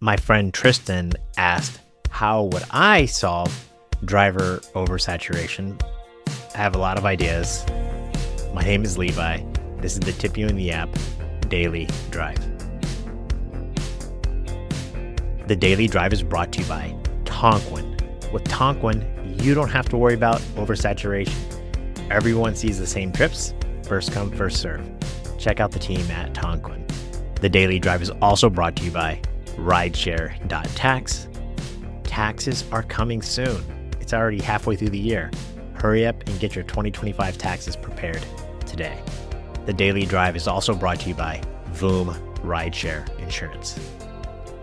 My friend Tristan asked, how would I solve driver oversaturation? I have a lot of ideas. My name is Levi. This is the Tip You in the App Daily Drive. The Daily Drive is brought to you by Tonquin. With Tonquin, you don't have to worry about oversaturation. Everyone sees the same trips, first come, first serve. Check out the team at Tonquin. The Daily Drive is also brought to you by Rideshare.tax. Taxes are coming soon. It's already halfway through the year. Hurry up and get your 2025 taxes prepared today. The Daily Drive is also brought to you by Voom Rideshare Insurance.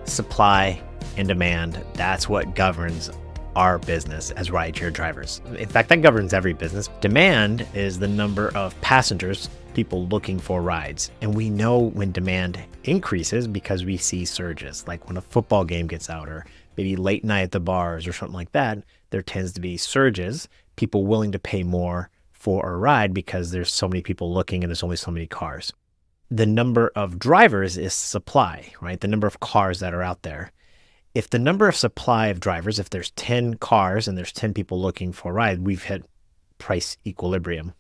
Supply and demand, that's what governs our business as rideshare drivers. In fact, that governs every business. Demand is the number of passengers, people looking for rides. And we know when demand increases because we see surges, like when a football game gets out or maybe late night at the bars or something like that, there tends to be surges, people willing to pay more for a ride because there's so many people looking and there's only so many cars. The number of drivers is supply, right? The number of cars that are out there. If the number of supply of drivers, if there's 10 cars and there's 10 people looking for a ride, we've hit price equilibrium.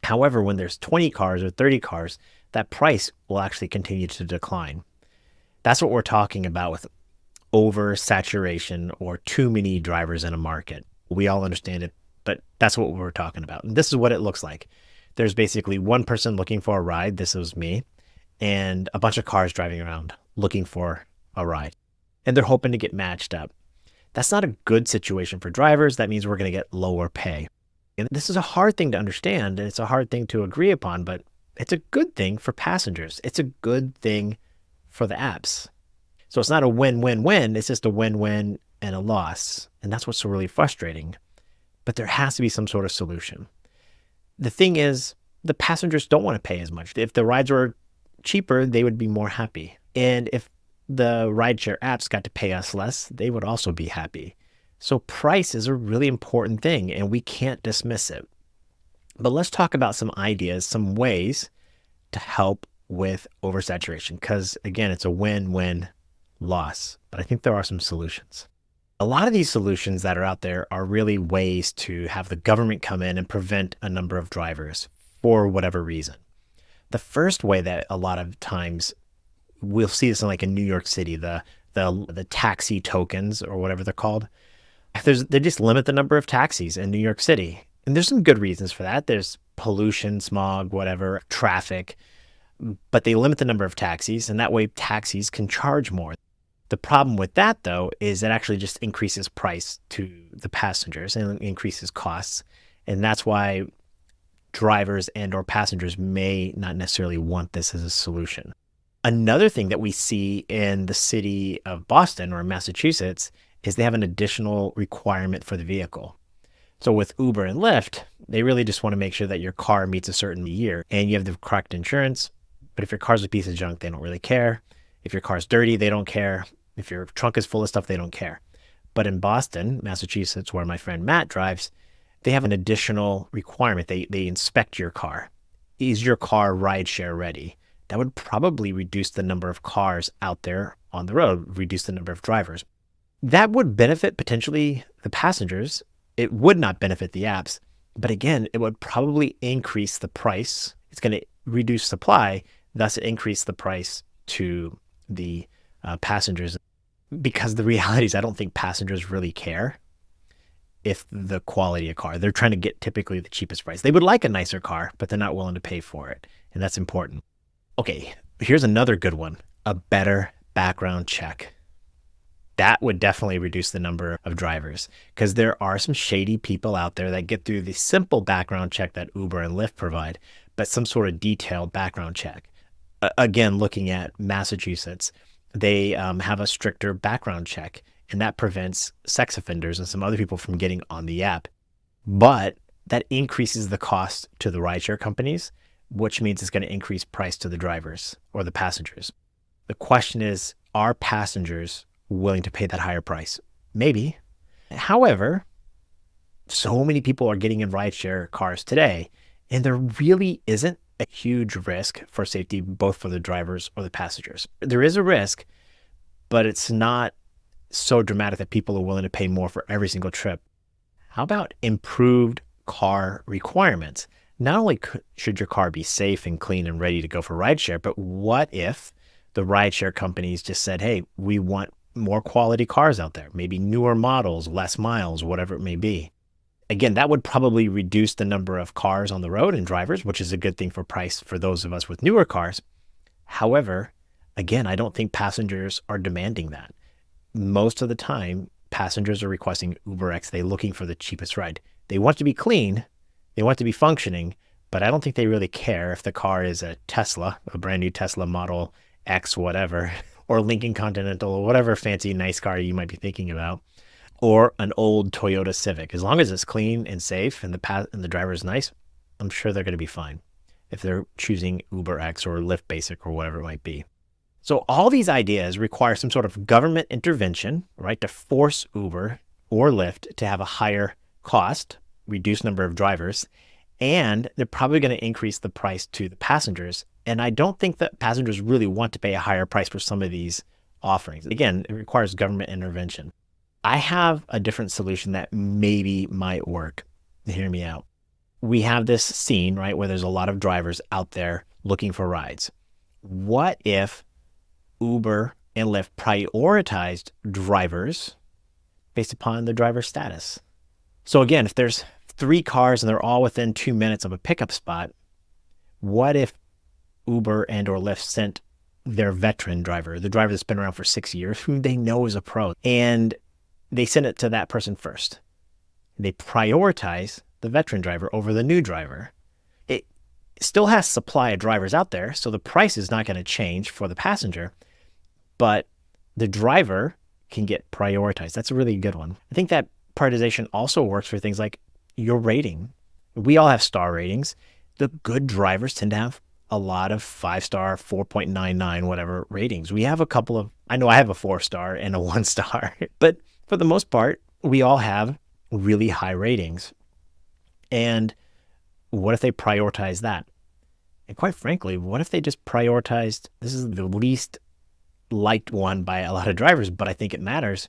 However, when there's 20 cars or 30 cars, that price will actually continue to decline. That's what we're talking about with oversaturation or too many drivers in a market. We all understand it, but that's what we're talking about. And this is what it looks like. There's basically one person looking for a ride, this was me, and a bunch of cars driving around looking for a ride. And they're hoping to get matched up. That's not a good situation for drivers. That means we're going to get lower pay. And this is a hard thing to understand, and it's a hard thing to agree upon, but it's a good thing for passengers. It's a good thing for the apps. So it's not a win-win-win. It's just a win-win and a loss. And that's what's so really frustrating. But there has to be some sort of solution. The thing is, the passengers don't want to pay as much. If the rides were cheaper, they would be more happy. And if the rideshare apps got to pay us less, they would also be happy. So price is a really important thing, and we can't dismiss it. But let's talk about some ideas, some ways to help with oversaturation, because again, it's a win-win loss, but I think there are some solutions. A lot of these solutions that are out there are really ways to have the government come in and prevent a number of drivers for whatever reason. The first way that a lot of times we'll see this in like in New York City, the taxi tokens or whatever they're called. They just limit the number of taxis in New York City. And there's some good reasons for that. There's pollution, smog, whatever, traffic, but they limit the number of taxis and that way taxis can charge more. The problem with that though, is it actually just increases price to the passengers and increases costs. And that's why drivers and or passengers may not necessarily want this as a solution. Another thing that we see in the city of Boston or Massachusetts is they have an additional requirement for the vehicle. So with Uber and Lyft, they really just want to make sure that your car meets a certain year and you have the correct insurance. But if your car's a piece of junk, they don't really care. If your car's dirty, they don't care. If your trunk is full of stuff, they don't care. But in Boston, Massachusetts, where my friend Matt drives, they have an additional requirement. They inspect your car. Is your car rideshare ready? That would probably reduce the number of cars out there on the road, reduce the number of drivers. That would benefit potentially the passengers. It would not benefit the apps. But again, it would probably increase the price. It's going to reduce supply, thus increase the price to the passengers. Because the reality is I don't think passengers really care if the quality of car. They're trying to get typically the cheapest price. They would like a nicer car, but they're not willing to pay for it. And that's important. Okay, here's another good one, a better background check. That would definitely reduce the number of drivers because there are some shady people out there that get through the simple background check that Uber and Lyft provide, but some sort of detailed background check. Again, looking at Massachusetts, they have a stricter background check and that prevents sex offenders and some other people from getting on the app. But that increases the cost to the rideshare companies, which means it's going to increase price to the drivers or the passengers. The question is, are passengers willing to pay that higher price? Maybe. However, so many people are getting in rideshare cars today, and there really isn't a huge risk for safety, both for the drivers or the passengers. There is a risk, but it's not so dramatic that people are willing to pay more for every single trip. How about improved car requirements? Not only should your car be safe and clean and ready to go for rideshare, but what if the rideshare companies just said, hey, we want more quality cars out there, maybe newer models, less miles, whatever it may be. Again, that would probably reduce the number of cars on the road and drivers, which is a good thing for price for those of us with newer cars. However, again, I don't think passengers are demanding that. Most of the time, passengers are requesting UberX. They're looking for the cheapest ride. They want to be clean, they want to be functioning, but I don't think they really care if the car is a Tesla, a brand new Tesla Model X, whatever, or Lincoln Continental, or whatever fancy nice car you might be thinking about, or an old Toyota Civic. As long as it's clean and safe and the driver is nice, I'm sure they're going to be fine if they're choosing UberX or Lyft Basic or whatever it might be. So all these ideas require some sort of government intervention, right, to force Uber or Lyft to have a higher cost, reduce number of drivers, and they're probably going to increase the price to the passengers. And I don't think that passengers really want to pay a higher price for some of these offerings. Again, it requires government intervention. I have a different solution that maybe might work. Hear me out. We have this scene, right, where there's a lot of drivers out there looking for rides. What if Uber and Lyft prioritized drivers based upon the driver status? So again, if there's 3 cars and they're all within 2 minutes of a pickup spot, what if Uber and or Lyft sent their veteran driver, the driver that's been around for 6 years, who they know is a pro, and they send it to that person first? They prioritize the veteran driver over the new driver. It still has supply of drivers out there, so the price is not going to change for the passenger, but the driver can get prioritized. That's a really good one. I think that prioritization also works for things like your rating. We all have star ratings. The good drivers tend to have a lot of 5-star, 4.99, whatever ratings. We have a couple of, I know I have a 4-star and a 1-star, but for the most part, we all have really high ratings. And what if they prioritize that? And quite frankly, what if they just prioritized, this is the least liked one by a lot of drivers, but I think it matters.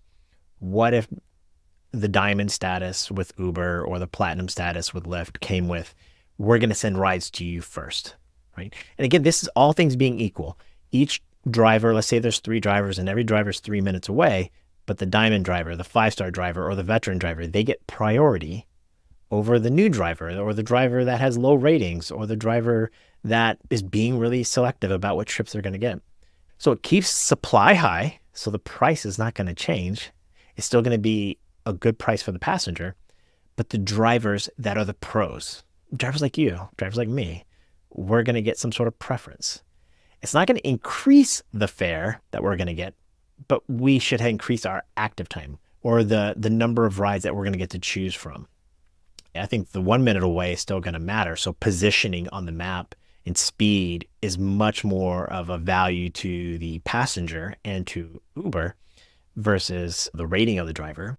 What if the diamond status with Uber or the platinum status with Lyft came with, we're going to send rides to you first, right? And again, this is all things being equal. Each driver, let's say there's 3 drivers and every driver's 3 minutes away, but the diamond driver, the 5-star driver, or the veteran driver, they get priority over the new driver or the driver that has low ratings or the driver that is being really selective about what trips they're going to get. So it keeps supply high, so the price is not going to change. It's still going to be a good price for the passenger, but the drivers that are the pros, drivers like you, drivers like me, we're going to get some sort of preference. It's not going to increase the fare that we're going to get, but we should increase our active time or the number of rides that we're going to get to choose from. I think the 1 minute away is still going to matter. So positioning on the map and speed is much more of a value to the passenger and to Uber versus the rating of the driver.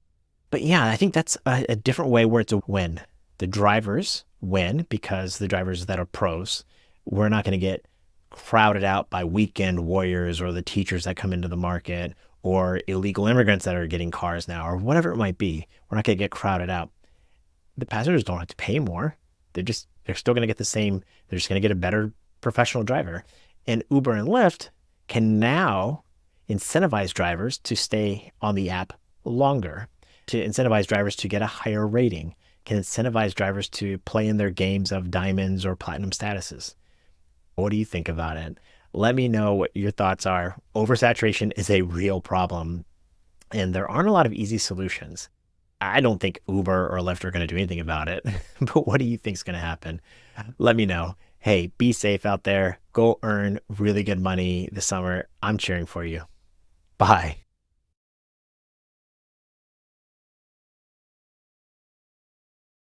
But yeah, I think that's a different way where it's a win. The drivers win because the drivers that are pros, we're not going to get crowded out by weekend warriors or the teachers that come into the market or illegal immigrants that are getting cars now or whatever it might be. We're not going to get crowded out. The passengers don't have to pay more. They're still going to get the same. They're just going to get a better professional driver. And Uber and Lyft can now incentivize drivers to stay on the app longer, to incentivize drivers to get a higher rating, can incentivize drivers to play in their games of diamonds or platinum statuses. What do you think about it? Let me know what your thoughts are. Oversaturation is a real problem, and there aren't a lot of easy solutions. I don't think Uber or Lyft are going to do anything about it, but what do you think is going to happen? Let me know. Hey, be safe out there. Go earn really good money this summer. I'm cheering for you. Bye.